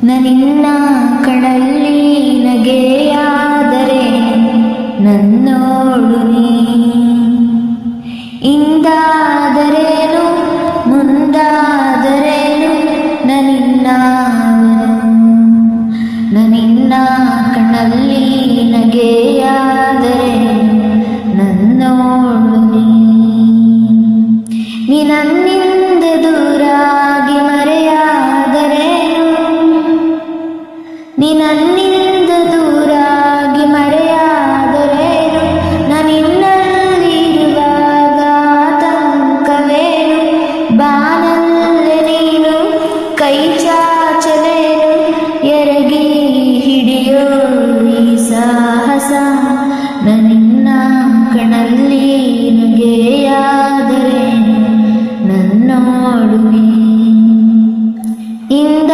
ನನಿನ್ನ ಕಣ್ಣಲ್ಲಿ ನಗೆಯಾದರೆ ನನ್ನೋಡು ನೀ ಇಂದಾದರೇನು ಮುಂದಾದರೇನು ನನಿನ್ನ ಕಣ್ಣಲ್ಲಿ ನಗೆಯಾದರೆ ನನ್ನೋಡು ನೀ ನನ್ನಿಂದ ದೂರಾಗಿ ಮರೆಯಾದರೇನು ನೀ ನನ್ನಿಂದ ದೂರಾಗಿ ಮರೆಯಾದರೇನು ನಾನಿನ್ನಲ್ಲಿರುವಾಗ ಆತಂಕವೇನು ಬಾನಲ್ಲೇ ನೀನು ಕೈ ಚಾಚಲೇನು ಎರಗಿ ಹಿಡಿಯೋ ಈ ಸಾಹಸ ನನಿನ್ನ ಕಣ್ಣಲ್ಲಿ ನಗೆಯಾದರೇನು ನನ್ನೋಡು ನೀ ಇಂದ